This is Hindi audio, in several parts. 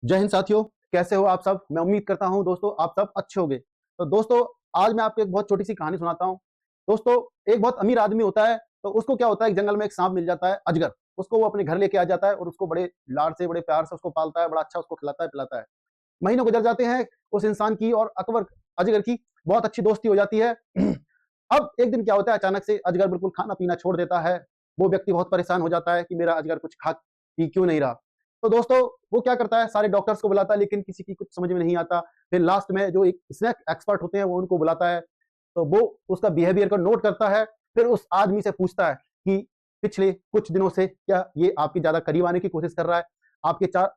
जय हिंद साथियों, कैसे हो आप सब? मैं उम्मीद करता हूं दोस्तों आप सब अच्छे होंगे। तो दोस्तों आज मैं आपको एक बहुत छोटी सी कहानी सुनाता हूं। दोस्तों एक बहुत अमीर आदमी होता है, तो उसको क्या होता है, एक जंगल में एक सांप मिल जाता है, अजगर। उसको वो अपने घर लेके आ जाता है और उसको बड़े लाड से, बड़े प्यार से उसको पालता है, बड़ा अच्छा उसको खिलाता है पिलाता है। महीनों गुजर जाते हैं, उस इंसान की और अकबर अजगर की बहुत अच्छी दोस्ती हो जाती है। अब एक दिन क्या होता है, अचानक से अजगर बिल्कुल खाना पीना छोड़ देता है। वो व्यक्ति बहुत परेशान हो जाता है कि मेरा अजगर कुछ खा पी क्यों नहीं रहा। तो दोस्तों वो क्या करता है, सारे डॉक्टर्स को बुलाता है, लेकिन किसी की कुछ समझ में नहीं आता। फिर लास्ट में जो एक स्नैक एक्सपर्ट होते हैं वो उनको बुलाता है। तो वो उसका बिहेवियर को नोट करता है। फिर उस आदमी से पूछता है कि पिछले कुछ दिनों से क्या ये आपकी ज्यादा करीब आने की कोशिश कर रहा है,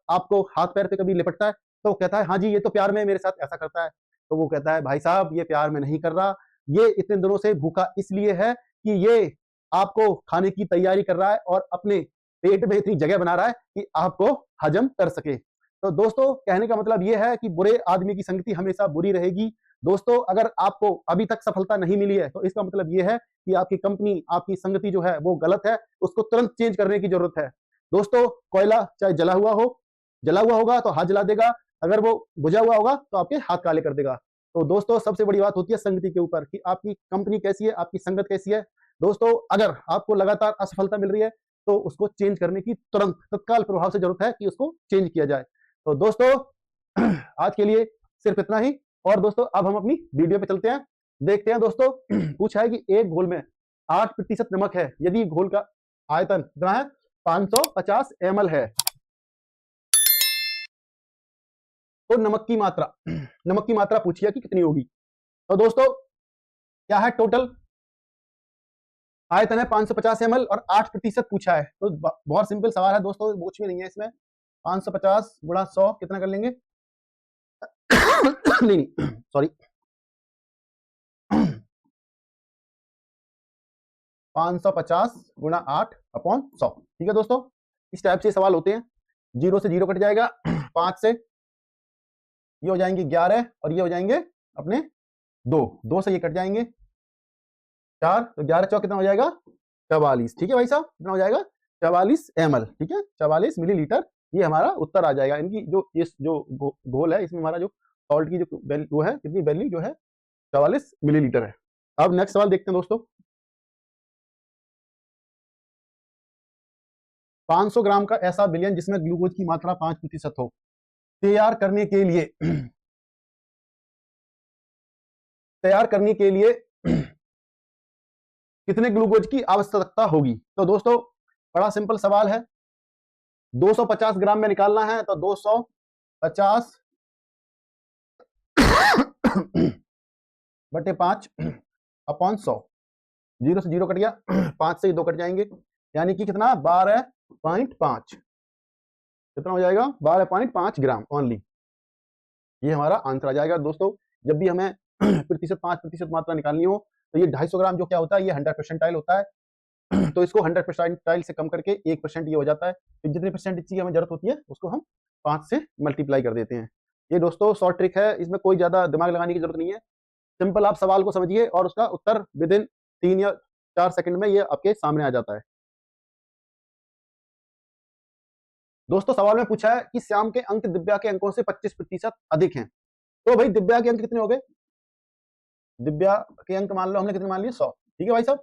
आपको हाथ पैर पे कभी लिपटता है? तो वो कहता है हाँ जी, ये तो प्यार में मेरे साथ ऐसा करता है। तो वो कहता है भाई साहब, ये प्यार में नहीं कर रहा, ये इतने दिनों से भूखा इसलिए है कि ये आपको खाने की तैयारी कर रहा है और अपने पेट में इतनी जगह बना रहा है कि आपको हजम कर सके। तो दोस्तों कहने का मतलब ये है कि बुरे आदमी की संगति हमेशा बुरी रहेगी। दोस्तों अगर आपको अभी तक सफलता नहीं मिली है तो इसका मतलब ये है कि आपकी कंपनी, आपकी संगति जो है वो गलत है, उसको तुरंत चेंज करने की जरूरत है। दोस्तों कोयला चाहे जला हुआ होगा तो हाथ जला देगा, अगर वो बुझा हुआ होगा तो आपके हाथ काले कर देगा। तो दोस्तों सबसे बड़ी बात होती है संगति के ऊपर कि आपकी कंपनी कैसी है, आपकी संगत कैसी है। दोस्तों अगर आपको लगातार असफलता मिल रही है तो उसको चेंज करने की तुरंत तत्काल प्रभाव से जरूरत है कि उसको चेंज किया जाए। तो दोस्तों आज के लिए सिर्फ इतना ही। और दोस्तों अब हम अपनी वीडियो पे चलते हैं, देखते हैं। दोस्तों पूछा है कि एक घोल में 8% नमक है, यदि घोल का आयतन कितना है, 550 ml है, तो नमक की मात्रा पूछिए कि कितनी होगी। तो दोस्तों क्या है, टोटल आयतन है 550 ml और 8% पूछा है। तो बहुत सिंपल सवाल है दोस्तों, पूछ में नहीं है इसमें। 550 गुणा 100 कितना कर लेंगे? नहीं सॉरी 550 गुणा 8/100। ठीक है दोस्तों, इस टाइप से सवाल होते हैं। जीरो से जीरो कट जाएगा, 5 से ये हो जाएंगे 11 और ये हो जाएंगे अपने 2 से ये कट जाएंगे 4, तो 11 चौक कितना हो जाएगा, 44। ठीक है भाई साहब, कितना हो जाएगा, 44 ml। ठीक है, 44 मिलीलीटर ये हमारा उत्तर आ जाएगा। इनकी जो इस जो घोल है इसमें हमारा जो सॉल्ट की जो वैल्यू है, कितनी वैल्यू जो है, 44 मिलीलीटर है। अब नेक्स्ट सवाल देखते हैं दोस्तों। 500 ग्राम का ऐसा विलयन जिसमें ग्लूकोज की मात्रा 5% हो, तैयार करने के लिए कितने ग्लूकोज की आवश्यकता होगी? तो दोस्तों बड़ा सिंपल सवाल है। 250 ग्राम में निकालना है तो 250 बटे 5/100। जीरो से जीरो कट गया, 5 से 2 कट जाएंगे, यानी कि कितना, 12.5। कितना हो जाएगा, 12.5 ग्राम ओनली। ये हमारा आंसर आ जाएगा। दोस्तों जब भी हमें 5% मात्रा निकालनी हो तो ये 250 ग्राम जो क्या होता है, ये 100% होता है। तो इसको 100% से कम करके 1% ये हो जाता है। तो जितनी परसेंट की हमें जरूरत होती है उसको हम 5 से मल्टीप्लाई कर देते हैं। ये दोस्तों शॉर्ट ट्रिक है, इसमें कोई ज्यादा दिमाग लगाने की जरूरत नहीं है। सिंपल आप सवाल को समझिए और उसका उत्तर विद इन 3 या 4 सेकंड में ये आपके सामने आ जाता है। दोस्तों सवाल में पूछा है कि श्याम के अंक दिव्या के अंकों से 25% अधिक हैं। तो भाई दिव्या के अंक कितने हो गए, दिव्या के अंक मान लो हमने कितने मान लिए, 100। ठीक है भाई साहब,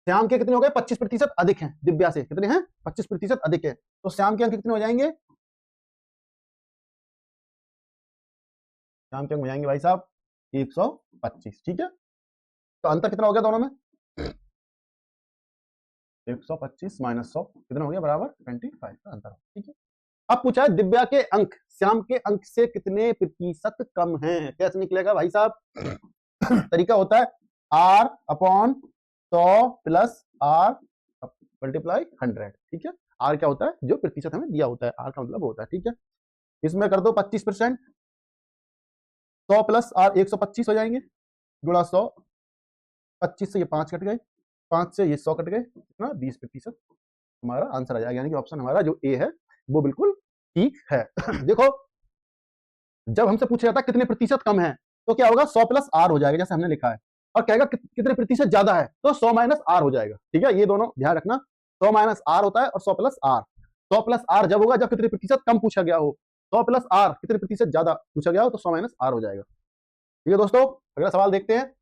श्याम के कितने हो गए, 25% अधिक हैं, दिव्या से कितने हैं, 25% अधिक है। तो श्याम के अंक कितने हो जाएंगे, श्याम के अंक हो जाएंगे भाई साहब 125। ठीक है, तो अंतर कितना हो गया दोनों में, 125 माइनस 100 कितना हो गया, बराबर 25 का अंतर। ठीक है, अब पूछा है दिव्या के अंक श्याम के अंक से कितने प्रतिशत कम हैं। कैसे निकलेगा भाई साहब, तरीका होता है R/100 प्लस R मल्टीप्लाई 100। ठीक है, R क्या होता है, जो प्रतिशत हमें दिया होता है, R का मतलब होता है। ठीक है, इसमें कर दो 25%, 100 प्लस R 125 हो जाएंगे, गुणा 100, 25 से ये 5 कट गए, 5 से ये 100 कट गए, कितना, 20% हमारा आंसर आ जाएगा। यानी कि ऑप्शन हमारा जो ए है वो बिल्कुल ठीक है। देखो जब हमसे पूछा जाता है कितने प्रतिशत कम है तो क्या होगा, 100 प्लस आर हो जाएगा जैसे हमने लिखा है, और कहेगा कितने प्रतिशत ज्यादा है तो 100 माइनस आर हो जाएगा। ठीक है, ये दोनों ध्यान रखना, 100 माइनस आर होता है और 100 प्लस आर। 100 प्लस आर जब होगा जब कितने प्रतिशत कम पूछा गया हो, 100 प्लस आर कितने प्रतिशत ज्यादा पूछा गया हो तो 100 माइनस आर हो जाएगा। ठीक है दोस्तों, अगला सवाल देखते हैं।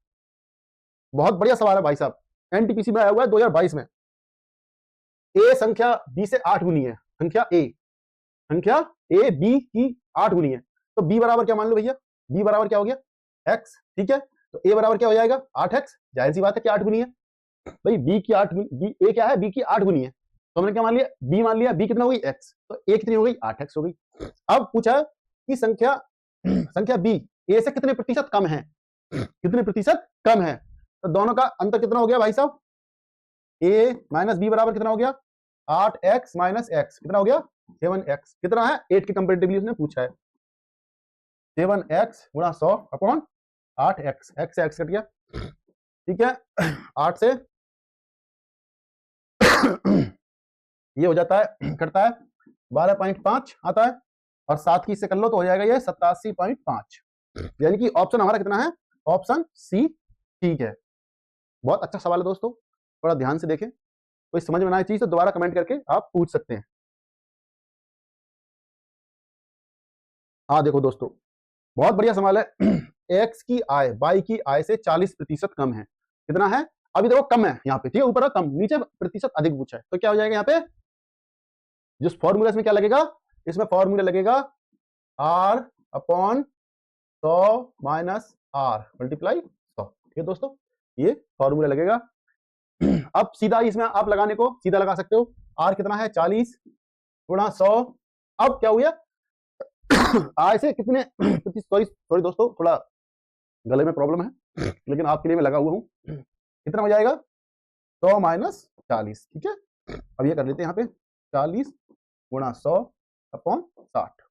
बहुत बढ़िया सवाल है भाई साहब, एनटीपीसी में आया हुआ है 2022 में। ए संख्या बी से 8 गुनी है, संख्या ए बी की 8 गुनी है, तो बी बराबर क्या मान लो भैया, बी बराबर क्या हो गया एक्स। ठीक है, तो ए बराबर क्या हो जाएगा 8x, जाहिर सी बात है कि 8 गुनी है भाई, बी की 8 बी ए क्या है, बी की 8 गुनी है, तो हमने क्या मान लिया, बी मान लिया, बी कितना हो गई एक्स, तो ए कितनी हो गई 8x हो गई। अब पूछा कि संख्या बी ए से कितने प्रतिशत कम है, कितने प्रतिशत कम है, तो दोनों का अंतर कितना हो गया भाई साहब, ए माइनस बी बराबर कितना हो गया 8x माइनस एक्स, कितना हो गया 7x, कितना है 8 के कंपेरेटिवली उसने पूछा है, 7x गुणा 100 अपॉन 8x, x से x कट गया। ठीक है, 8 से ये हो जाता है, करता है 12.5 आता है, और 7 की इससे कर लो तो हो जाएगा ये 87.5, यानी कि ऑप्शन हमारा कितना है, ऑप्शन सी ठीक है। बहुत अच्छा सवाल है दोस्तों, थोड़ा ध्यान से देखें, कोई समझ में ना आए चीज तो दोबारा कमेंट करके आप पूछ सकते हैं। हाँ देखो दोस्तों, बहुत बढ़िया सवाल है। एक्स की आय वाई की आय से 40% कम है, कितना है, अभी देखो कम है यहाँ पे, ठीक है, ऊपर कम, नीचे प्रतिशत अधिक पूछा है, तो क्या हो जाएगा यहाँ पे, जिस फॉर्मूला इसमें क्या लगेगा, इसमें फॉर्मूला लगेगा R upon 100 minus R multiply 100। ठीक है दोस्तों, ये फॉर्मूला लगेगा। अब सीधा इसमें आप लगाने को सीधा लगा सकते हो, आर कितना है 40 गुणा 100, अब क्या हुआ आय से कितने सॉरी दोस्तों, थोड़ा गले में प्रॉब्लम है, लेकिन आपके लिए मैं लगा हुआ हूं, कितना हो जाएगा 100 माइनस 40। ठीक है, अब ये कर लेते हैं यहाँ पे 40 गुणा 100 अपॉन 60,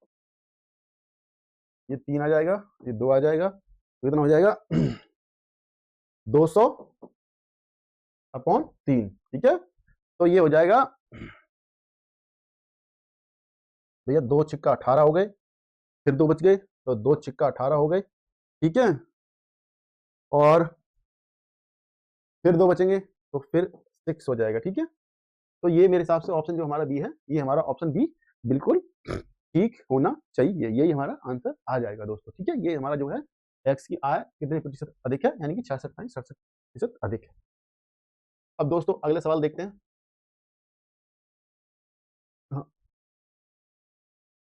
ये 3 आ जाएगा, ये 2 आ जाएगा, तो कितना हो जाएगा 200 अपॉन 3। ठीक है, तो ये हो जाएगा भैया 2 छिक्का 18 हो गए, फिर 2 बच गए, तो 2 छिक्का 18 हो गए। ठीक है, और फिर 2 बचेंगे तो फिर 6 हो जाएगा। ठीक है, तो ये मेरे हिसाब से ऑप्शन जो हमारा बी है, ये हमारा ऑप्शन बी बिल्कुल ठीक होना चाहिए, यही हमारा आंसर आ जाएगा दोस्तों। ठीक है, ये हमारा जो है एक्स की आय कितने प्रतिशत अधिक है, यानी कि 66.67% अधिक है। अब दोस्तों अगले सवाल देखते हैं। हाँ,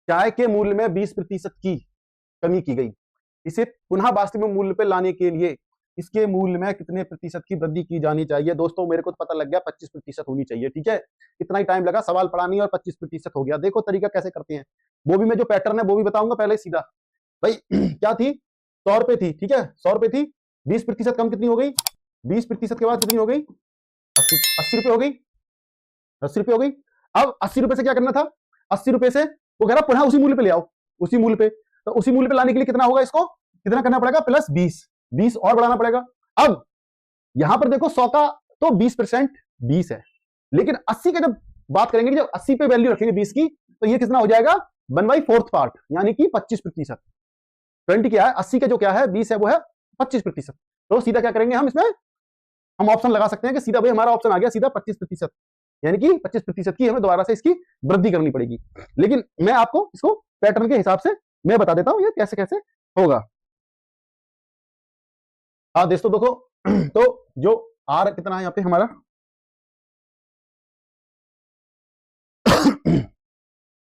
चाय के मूल्य में 20% की कमी की गई, इसे पुनः वास्तविक मूल्य पे लाने के लिए इसके मूल्य में कितने प्रतिशत की वृद्धि की जानी चाहिए। दोस्तों मेरे को तो पता लग गया 25% होनी चाहिए। ठीक है, इतना ही टाइम लगा सवाल पढ़ानी और 25% हो गया। देखो तरीका कैसे करते हैं, वो भी मैं जो पैटर्न है वो भी बताऊंगा, पहले सीधा भाई क्या थी 100 रुपए थी, ठीक है 100 रुपए थी, 20% कम कितनी हो गई, 20% के बाद कितनी हो गई 80 रुपए हो गई, 80 रुपए हो गई। अब 80 रुपए से क्या करना था, 80 रुपए से वो कह रहा पुनः उसी मूल्य पे ले आओ, उसी मूल्य पे, तो उसी मूल्य पे लाने के लिए कितना होगा, इसको कितना करना पड़ेगा प्लस 20 और बढ़ाना पड़ेगा। अब यहां पर देखो 100 का तो 20% 20 है, लेकिन 80 का जब बात करेंगे, जब 80 पे वैल्यू रखेंगे 20 की, तो ये कितना हो जाएगा 1/4 पार्ट, यानी कि 25%। 20 क्या है, 80 का जो क्या है 20 है वो है 25%। तो सीधा क्या करेंगे हम, इसमें हम ऑप्शन लगा सकते हैं कि सीधा भाई हमारा ऑप्शन आ गया सीधा 25%, यानी कि 25% की हमें दोबारा से इसकी वृद्धि करनी पड़ेगी। लेकिन मैं आपको इसको पैटर्न के हिसाब से मैं बता देता हूं ये कैसे कैसे होगा। दोस्तों देखो तो जो आर कितना है यहाँ पे हमारा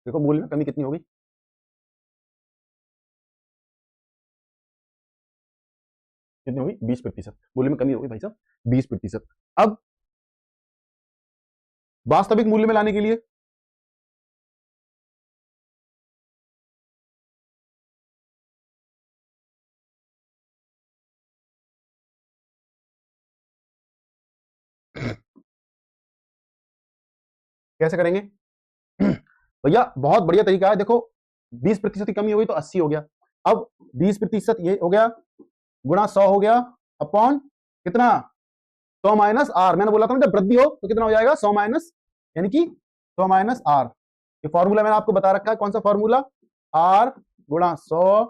देखो मूल्य में कमी कितनी होगी, कितनी होगी 20%, मूल्य में कमी होगी भाई साहब 20%। अब वास्तविक मूल्य में लाने के लिए कैसे करेंगे भैया, बहुत बढ़िया तरीका है। देखो 20% की कमी हो गई तो 80 हो गया, अब 20% ये हो गया गुणा 100 हो गया अपॉन कितना 100 माइनस आर, मैंने बोला था ना जब वृद्धि हो तो कितना हो जाएगा 100 माइनस, यानी कि 100 माइनस आर। ये फॉर्मूला मैंने आपको बता रखा है, कौन सा फॉर्मूला, आर गुणा 100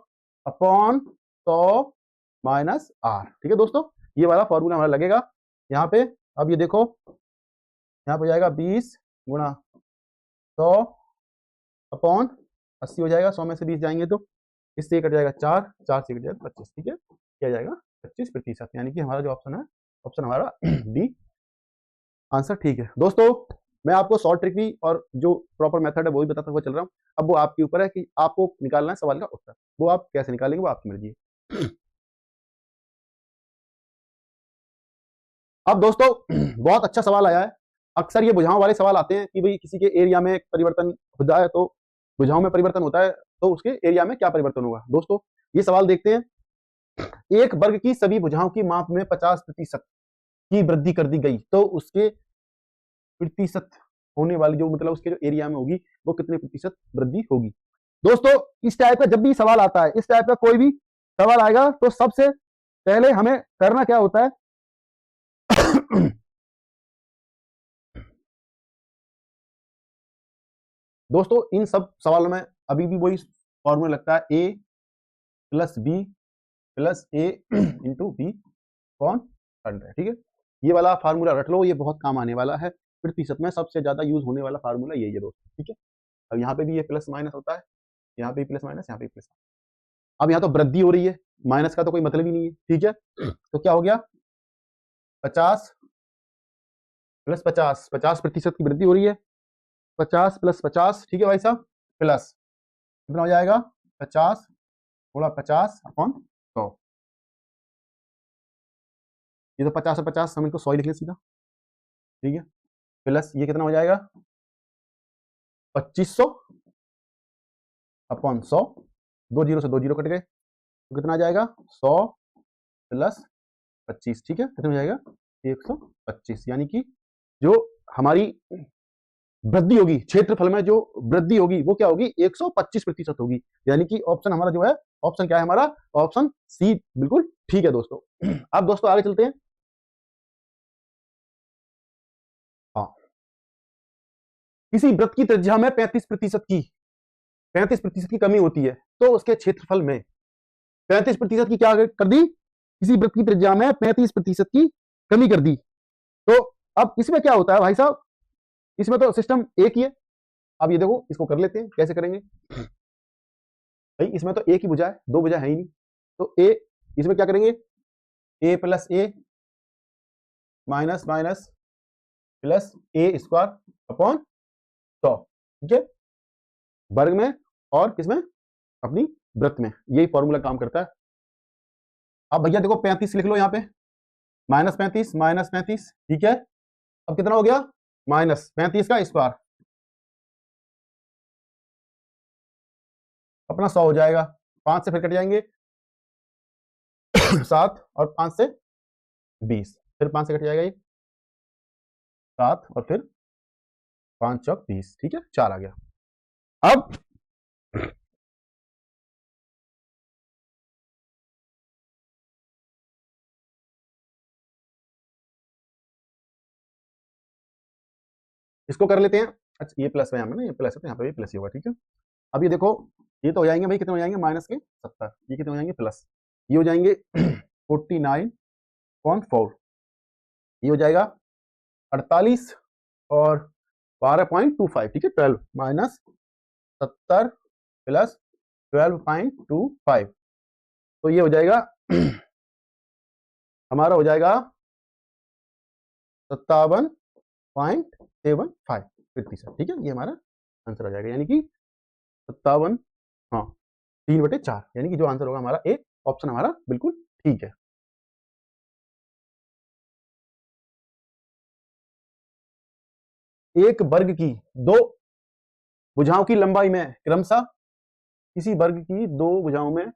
अपॉन 100 माइनस आर। ठीक है दोस्तों, ये वाला फॉर्मूला हमारा लगेगा यहाँ पे। अब ये देखो यहाँ पे जाएगा 20 गुणा 100 अपॉन 80 हो जाएगा, 100 में से 20 जाएंगे तो इससे ये कट जाएगा 4, 4 से कट जाएगा 25, ठीक है, क्या जाएगा 25%, यानी कि हमारा जो ऑप्शन है, ऑप्शन हमारा डी आंसर ठीक है। दोस्तों मैं आपको शॉर्ट ट्रिक भी और जो प्रॉपर मेथड है वो भी बताता हुआ चल रहा हूँ। अब वो आपके ऊपर है कि आपको निकालना है सवाल का उत्तर, वो आप कैसे निकालेंगे वो आपकी मर्जी है। अब दोस्तों बहुत अच्छा सवाल आया है। अक्सर ये बुझाव वाले सवाल आते हैं कि भाई किसी के एरिया में परिवर्तन हो जाए तो बुझाव में परिवर्तन होता है तो उसके एरिया में क्या परिवर्तन होगा। दोस्तों ये सवाल देखते हैं। एक वर्ग की सभी भुजाओं की माप में 50% की वृद्धि कर दी गई तो उसके प्रतिशत होने वाली जो मतलब उसके जो एरिया में होगी वो कितने प्रतिशत वृद्धि होगी। दोस्तों इस टाइप का जब भी सवाल आता है, इस टाइप का कोई भी सवाल आएगा तो सबसे पहले हमें करना क्या होता है दोस्तों इन सब सवालों में अभी भी वही फॉर्मूला लगता है, ए प्लस बी प्लस ए इंटू बी कौन 100, ठीक है। ये वाला फार्मूला रख लो, ये बहुत काम आने वाला है। प्रतिशत में सबसे ज्यादा यूज होने वाला फार्मूला यही है दोस्तों, ठीक है। अब यहाँ पे भी ये प्लस माइनस होता है, यहाँ पे प्लस माइनस, यहाँ पे प्लस। अब यहाँ तो वृद्धि हो रही है, माइनस का तो कोई मतलब ही नहीं है, ठीक है। तो क्या हो गया 50 प्लस 50, 50% की वृद्धि हो रही है, 50 प्लस 50, ठीक है भाई साहब, प्लस कितना हो जाएगा 50 थोड़ा 50 अपॉन 100। ये तो 50 और 50 हम इनको 100 ही लिख लें सीधा, ठीक है। प्लस ये कितना हो जाएगा 2500 अपॉन 100, 2 जीरो से 2 जीरो कट गए तो कितना आ जाएगा 100 प्लस 25, ठीक है, कितना हो जाएगा 125। यानी कि जो हमारी वृद्धि होगी क्षेत्रफल में, जो वृद्धि होगी वो क्या होगी 125% होगी। यानी कि ऑप्शन हमारा जो है, ऑप्शन क्या है हमारा, ऑप्शन सी बिल्कुल ठीक है दोस्तों। अब दोस्तों आगे चलते हैं। हाँ, किसी वृत्त की त्रिज्या में 35% की कमी होती है तो उसके क्षेत्रफल में 35% की क्या कर दी, किसी वृत्त की त्रिज्या में 35% की कमी कर दी। तो अब इसमें क्या होता है भाई साहब, इसमें तो सिस्टम एक ही है। अब ये देखो इसको कर लेते हैं, कैसे करेंगे भाई, इसमें तो एक ही भुजा है, दो भुजा है ही नहीं। तो ए, इसमें क्या करेंगे ए प्लस ए माइनस माइनस प्लस ए स्क्वायर अपॉन 100, ठीक है, वर्ग में और किसमें अपनी वृत्त में, यही फॉर्मूला काम करता है। अब भैया देखो 35 लिख लो यहाँ पे, माइनस 35, ठीक है। अब कितना हो गया माइनस 35 का स्क्वायर अपना 100 हो जाएगा, 5 से फिर कट जाएंगे 7 और 5 से 20, फिर 5 से कट जाएगा ये 7 और फिर 5 चौक 20, ठीक है, 4 आ गया। अब इसको कर लेते हैं। अच्छा ये प्लस है यहाँ पे ना, ये प्लस है तो यहाँ पे भी प्लस ही होगा, ठीक है। अब ये देखो ये तो हो जाएंगे भाई, कितने हो जाएंगे माइनस के 70, ये कितने हो जाएंगे प्लस, ये हो जाएंगे 49.4, ये हो जाएगा 48 और 12.25, ठीक है, 12 माइनस 70 प्लस 12.25, तो ये हो जाएगा हमारा हो जाएगा 57.75%, ठीक है, ये हमारा आंसर हो जाएगा। यानी कि 57, हाँ 3/4, यानी कि जो आंसर होगा हमारा ए ऑप्शन हमारा बिल्कुल ठीक है। एक वर्ग की दो भुजाओं की लंबाई में क्रमशः किसी वर्ग की दो भुजाओं में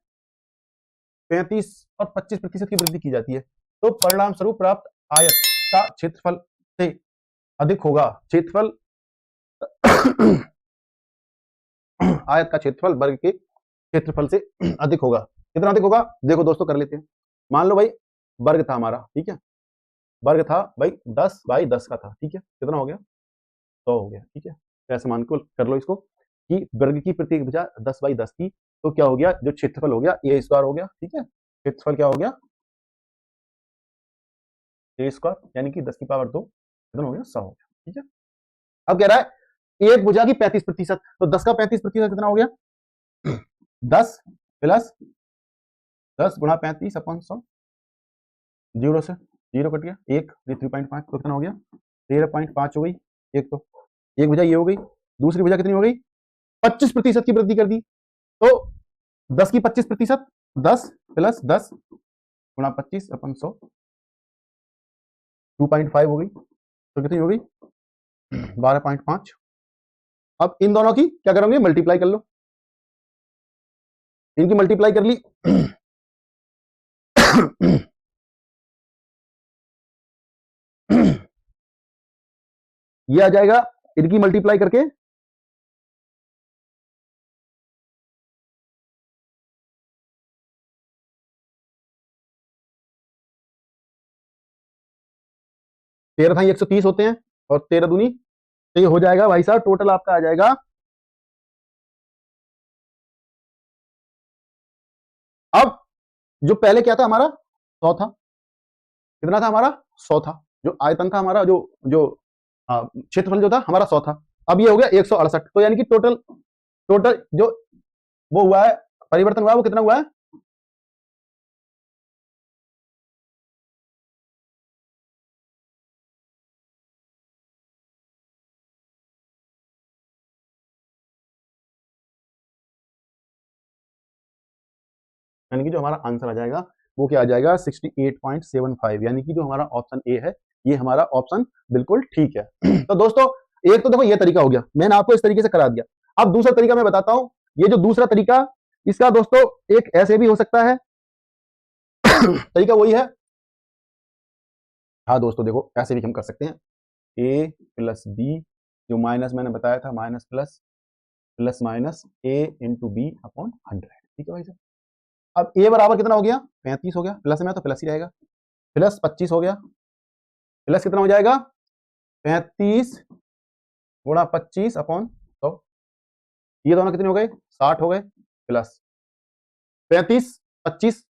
35 और 25% की वृद्धि की जाती है तो परिणाम स्वरूप प्राप्त आयत का क्षेत्रफल से अधिक होगा, क्षेत्रफल आयत का क्षेत्रफल वर्ग के क्षेत्रफल से अधिक होगा, कितना अधिक होगा देखो दोस्तों कर लेते हैं। मान लो भाई वर्ग था हमारा, ठीक है, वर्ग था भाई 10/10 का था, ठीक है, कितना हो गया 100 हो गया, ठीक है। ऐसे मान को कर लो इसको कि वर्ग की प्रत्येक भुजा 10/10 की, तो क्या हो गया जो क्षेत्रफल हो गया ए स्क्वायर हो गया, ठीक है, क्षेत्रफल क्या हो गया ए स्क्वायर, यानी कि 10 की पावर 2 कितना हो गया 100 हो गया, ठीक है। अब कह रहा है एक भुजा की 35%, तो 10 का 35% कितना हो गया? 10 प्लस 10 गुणा 35 अपन 100, जीरो से जीरो कट गया, एक 3.5, तो कितना हो गया? 13.5 हो गई। एक तो एक भुजा ये हो गई, दूसरी भुजा कितनी हो गई? 25% की वृद्धि कर दी। तो 10 की 25%, 10 प्लस 10 गुणा 25 अपन 100, 2.5 हो गई, तो कितनी हो गई? 12.5। अब इन दोनों की क्या करोगे? मल्टीप्लाई कर लो, इनकी मल्टीप्लाई कर ली। ये आ जाएगा इनकी मल्टीप्लाई करके 13 था 130 होते हैं, और 13 दूनी, तो ये हो जाएगा भाई साहब, टोटल आपका आ जाएगा। अब जो पहले क्या था हमारा? 100 था। कितना था हमारा? 100 था। जो आयतन था हमारा, जो जो क्षेत्रफल जो था हमारा 100 था। अब ये हो गया 168। तो यानी कि टोटल टोटल जो वो हुआ है, परिवर्तन हुआ है, वो कितना हुआ है? यानी कि जो हमारा आंसर आ जाएगा वो क्या आ जाएगा? 68.75। यानी कि जो हमारा ऑप्शन ए है, ये हमारा ऑप्शन बिल्कुल ठीक है। तो दोस्तों, एक तो देखो ये तरीका हो गया, मैंने आपको इस तरीके से करा दिया। अब दूसरा तरीका मैं बताता हूं। ये जो दूसरा तरीका, इसका दोस्तों एक ऐसे भी हो सकता है। तरीका वही है। हाँ दोस्तों देखो, ऐसे भी हम कर सकते हैं। ए प्लस बी, जो माइनस मैंने बताया था, minus plus, plus minus A into B upon 100। ठीक है भाई साहब। अब ए बराबर कितना हो गया? 35 हो गया। प्लस में तो प्लस ही रहेगा। प्लस 25 हो गया। प्लस कितना हो जाएगा? 35 गुणा 25 अपॉन 100। ये दोनों कितने हो गए? 60 हो गए। प्लस 35, 25,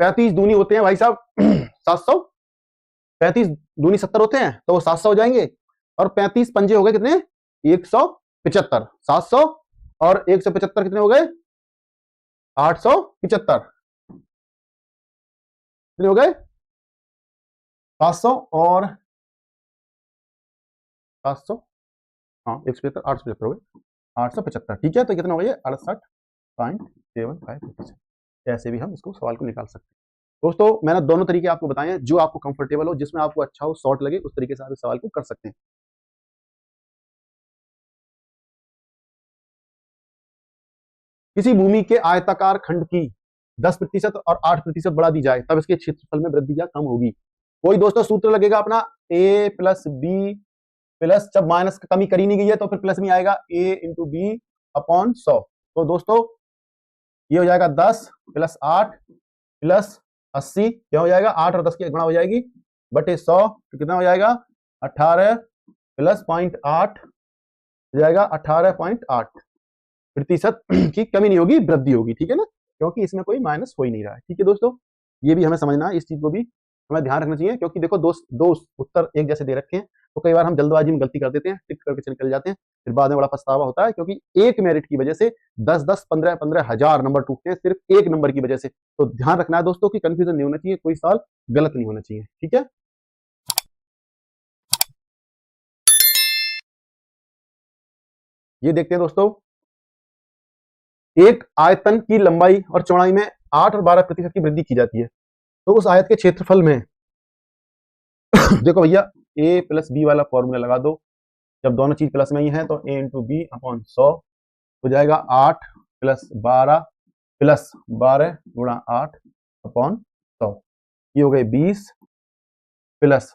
35 दूनी होते हैं भाई साहब 700। 35 दूनी 70 होते हैं, तो वो 700 हो जाएंगे। और 35 पंजे हो गए कितने? 175। 700 और 175 कितने हो गए? 875। कितने हो गए? 700 और 700, हाँ 175, 875 हो गए, 875। ठीक है, तो कितना हो गया? 68.75%। ऐसे भी हम इसको सवाल को निकाल सकते हैं। दोस्तों मैंने दोनों तरीके आपको बताए हैं, जो आपको कंफर्टेबल हो, जिसमें आपको अच्छा हो, शॉर्ट लगे, उस तरीके से आप इस सवाल को कर सकते हैं। किसी भूमि के आयताकार खंड की 10% और 8% बढ़ा दी जाए, तब इसके क्षेत्रफल में वृद्धि या कम होगी। कोई दोस्तों सूत्र लगेगा अपना, ए प्लस बी प्लस, जब माइनस कमी करी नहीं गई है तो फिर प्लस में आएगा, ए इंटू बी अपॉन 100। तो दोस्तों ये हो जाएगा 10 प्लस 8 प्लस 80, क्या हो जाएगा? 8 और 10 की गुणा हो जाएगी बटे 100, तो कितना हो जाएगा? 18 प्लस 0.8 हो जाएगा 18.8% की कमी नहीं होगी, वृद्धि होगी। ठीक है ना, क्योंकि इसमें कोई माइनस हो ही नहीं रहा है। ठीक है दोस्तों, ये भी हमें समझना है, इस चीज को भी हमें ध्यान रखना चाहिए, क्योंकि देखो दो उत्तर एक जैसे दे रखे हैं, तो कई बार हम जल्दबाजी में गलती कर देते हैं, टिक करके निकल जाते हैं, फिर बाद में बड़ा पछतावा होता है, क्योंकि एक मेरिट की वजह से 10-10, 15-15 हजार नंबर टूटते हैं, सिर्फ एक नंबर की वजह से। तो ध्यान रखना है दोस्तों कि कंफ्यूजन नहीं होना चाहिए, कोई सवाल गलत नहीं होना चाहिए। ठीक है, ये देखते हैं दोस्तों, एक आयतन की लंबाई और चौड़ाई में 8 और 12% की वृद्धि की जाती है, तो उस आयत के क्षेत्रफल में देखो भैया, ए प्लस बी वाला फॉर्मूला लगा दो। जब दोनों चीज प्लस में ही है तो ए इंटू बी अपॉन 100 हो जाएगा 8 प्लस 12 गुणा 8 अपॉन 100। ये हो गए 20 प्लस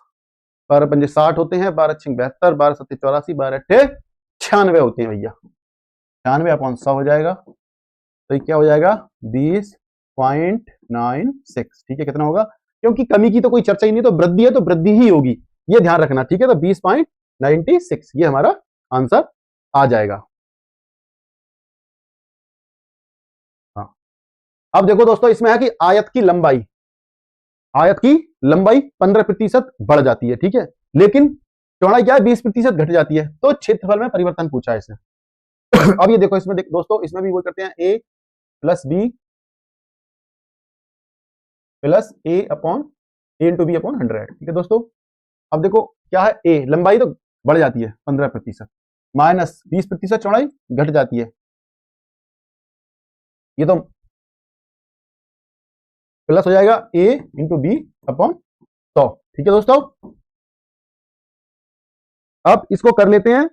12 पंजे 60 होते हैं, 12 छिंग 72, 12 सत्ते 84, 12 अट्ठे 96 होते हैं भैया। 96 अपॉन 100 हो जाएगा, तो ये क्या हो जाएगा? 20.96। ठीक है, कितना होगा? क्योंकि कमी की तो कोई चर्चा ही नहीं, तो वृद्धि है तो वृद्धि ही होगी, ये ध्यान रखना। ठीक है, तो 20.96 ये हमारा आंसर आ जाएगा। हाँ, अब देखो दोस्तों, इसमें है कि आयत की लंबाई 15% बढ़ जाती है। ठीक है, लेकिन चौड़ाई क्या है 20% घट जाती है, तो क्षेत्रफल में परिवर्तन पूछा है इसने। अब ये देखो इसमें दोस्तों इसमें भी वो करते हैं a plus B plus A upon A into B upon 100। ठीक है दोस्तों, अब देखो क्या है a लंबाई तो बढ़ जाती है 15%, माइनस 20% चौड़ाई घट जाती है, ये तो प्लस हो जाएगा a इंटू बी अपॉन 100। ठीक है दोस्तों, अब इसको कर लेते हैं,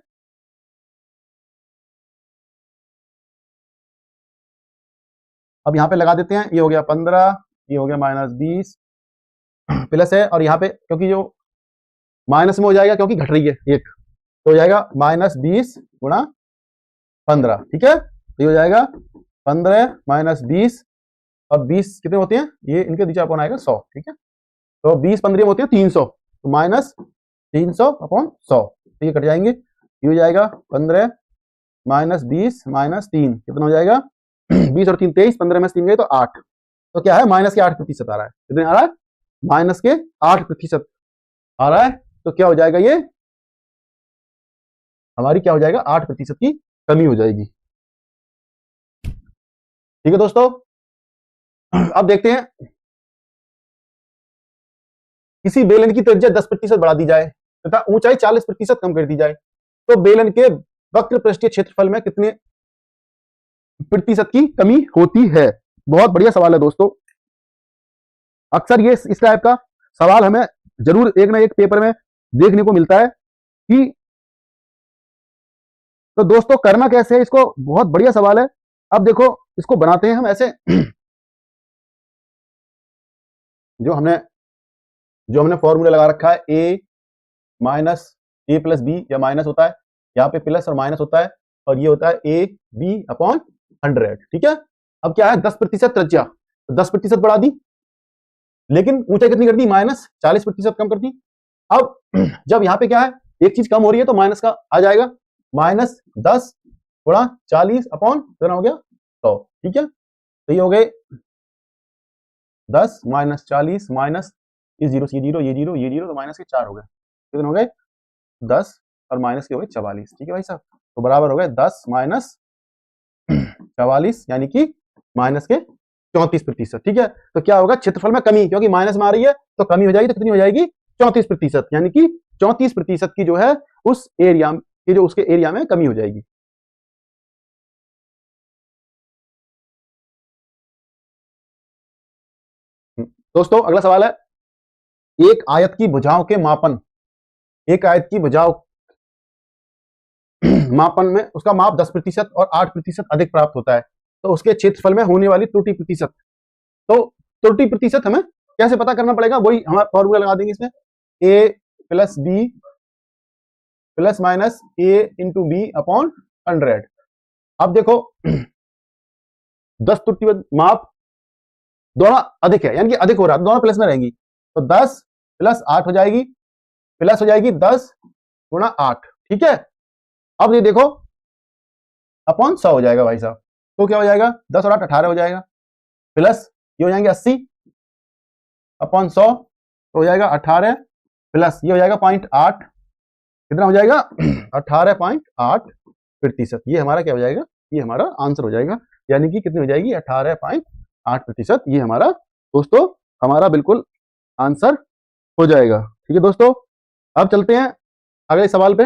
अब यहां पे लगा देते हैं, ये हो गया 15, ये हो गया माइनस 20 प्लस है, और यहाँ पे क्योंकि जो माइनस में हो जाएगा क्योंकि घट रही है एक, तो हो जाएगा माइनस 20 गुणा 15। ठीक है, तो ये हो जाएगा 15 माइनस 20, और 20 कितने होते हैं, ये इनके नीचे अपॉन आएगा 100। ठीक है, तो 20 15 होते हैं 300, तो माइनस 300 अपॉन 100, तो ये कट जाएंगे, ये हो जाएगा 15 माइनस 20 माइनस 3 कितना हो जाएगा 20 और 3 23, 15 में से 3 गए तो 8, तो क्या है माइनस के 8% आ रहा है। कितने आ रहा है, माइनस के 8% आ रहा है, तो क्या हो जाएगा, ये हमारी क्या हो जाएगा 8% की कमी हो जाएगी। ठीक है दोस्तों, अब देखते हैं, किसी बेलन की त्रिज्या 10% बढ़ा दी जाए तथा ऊंचाई 40% कम कर दी जाए, तो बेलन के वक्र पृष्ठीय क्षेत्रफल में कितने प्रतिशत की कमी होती है। बहुत बढ़िया सवाल है दोस्तों, अक्सर ये इस टाइप का सवाल हमें जरूर एक ना एक पेपर में देखने को मिलता है कि, तो दोस्तों करना कैसे है इसको, बहुत बढ़िया सवाल है। अब देखो इसको बनाते हैं हम ऐसे, जो हमने फॉर्मूला लगा रखा है, a minus A plus B, या माइनस होता है यहाँ पे प्लस और माइनस होता है, और ये होता है ए बी अपॉन 100। ठीक है, अब क्या है 10% त्रिज्या, तो 10% बढ़ा दी, लेकिन ऊंचाई कितनी कर दी, माइनस 40% कम कर दी। अब जब यहाँ पे क्या है एक चीज कम हो रही है तो माइनस का आ जाएगा, माइनस 10 गुणा 40 अपॉन कितना हो गया 100। ठीक है, तो ये हो गए 10 माइनस 40 माइनस ये जीरो ये जीरो ये जीरो ये जीरो, तो माइनस के 4 हो गए, कितने हो गए 10 और माइनस के हो गए 44। ठीक है भाई साहब, तो बराबर हो गए 10 माइनस 44 यानी कि माइनस के 34%। ठीक है, तो क्या होगा क्षेत्रफल में कमी, क्योंकि माइनस में आ रही है तो कमी हो जाएगी, तो कितनी हो जाएगी 34%, यानी कि 34% की जो है उस एरिया की जो उसके एरिया में कमी हो जाएगी। दोस्तों अगला सवाल है, एक आयत की भुजाओं के मापन, एक आयत की भुजाओं मापन में उसका माप 10% और 8% अधिक प्राप्त होता है, तो उसके क्षेत्रफल में होने वाली त्रुटि प्रतिशत, तो त्रुटि प्रतिशत हमें कैसे पता करना पड़ेगा, वही हम फॉर्मूला लगा देंगे इसमें, a plus B plus minus A into B upon 100। अब देखो 10 त्रुटि माप दोनों अधिक है, यानी कि अधिक हो रहा है, दोनों प्लस में रहेंगी, तो 10 प्लस 8 हो जाएगी, प्लस हो जाएगी 10 गुणा 8। ठीक है, अब ये देखो अपॉन 100 हो जाएगा भाई साहब, तो क्या हो जाएगा 10 और 8 18 हो जाएगा, प्लस ये हो जाएंगे 80 अपॉन 100, तो हो जाएगा 18 प्लस ये हो जाएगा 0.8, कितना हो जाएगा 18.8%। ये हमारा क्या हो जाएगा, ये हमारा आंसर हो जाएगा, यानी कि कितनी हो जाएगी 18.8%, ये हमारा दोस्तों हमारा बिल्कुल आंसर हो जाएगा। ठीक है दोस्तों, अब चलते हैं अगले सवाल पे।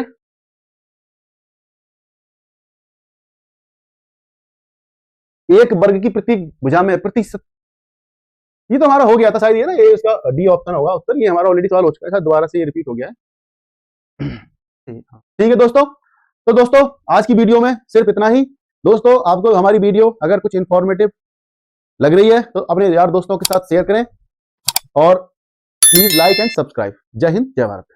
एक वर्ग की प्रति भुजा में प्रतिशत, ये तो हमारा हो गया था शायद, ये ना ये इसका डी ऑप्शन होगा उत्तर, ये हमारा ऑलरेडी सवाल हो चुका है, दोबारा से ये रिपीट हो गया है। ठीक है दोस्तों, तो दोस्तों आज की वीडियो में सिर्फ इतना ही। दोस्तों आपको हमारी वीडियो अगर कुछ इंफॉर्मेटिव लग रही है तो अपने यार दोस्तों के साथ शेयर करें, और प्लीज लाइक एंड सब्सक्राइब। जय हिंद जय भारत।